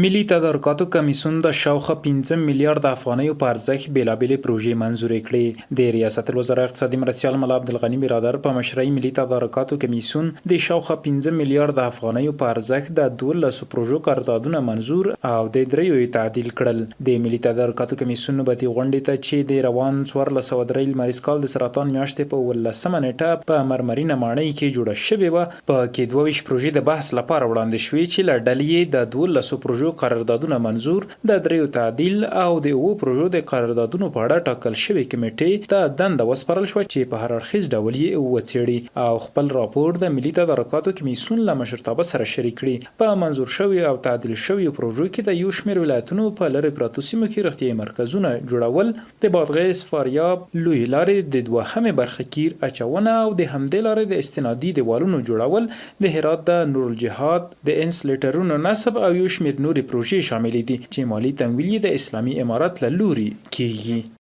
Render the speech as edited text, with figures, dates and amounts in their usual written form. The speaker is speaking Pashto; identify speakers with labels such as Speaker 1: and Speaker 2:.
Speaker 1: ملي تدارکاتو کمیسیون د شاوخوا 15 میلیارد افغانیو په ارزښت بېلابېلې پروژې منظورې کړې. د ریاست الوزرا اقتصادي مرستیال ملا عبدالغني برادر په مشرۍ ملي تدارکاتو کمیسیون د شاوخوا 15 میلیارد افغانیو په ارزښت د 12 پروژو قراردادونه منظور او د دریو تعدیل کړل. د ملي تدارکاتو کمیسیون نوبتي غونډې ته چې د روان 1403 لمریز کال د سرطان میاشتې په 18مه نیټه په مرمرینه ماڼۍ کې جوړه شوې وه، په کې 22 پروژې د بحث لپاره وړاندې شوې چې له ډلې د 12 پروژو قراردادونه منظور، د دریو تعدیل او د 7 پروژو د قراردادونو په اړه ټاکل شوې کمیټې ته دنده وسپارل شوه چې په هر اړخیز ډول یې وڅېړي او خپل راپور د ملي تدارکاتو کمیسیون له مشرتابه سره شریک کړي. په منظور شوي او تعدیل شوي پروژو کې د یو شمېر ولایتونو په لرې پرتو سیمو کې روغتیايي مرکزونه جوړول، د بادغیس، فاریاب، لوی لارې د دوهمې برخه کیر اچونه او د همدې لارې د استنادي دیوالونو جوړول، د هرات د نورالجهاد د انسلیټرونو نصب او یو شمېر نورې پروژې شاملې دي چې مالي تمویل یې د اسلامي امارت له لوري کیږي.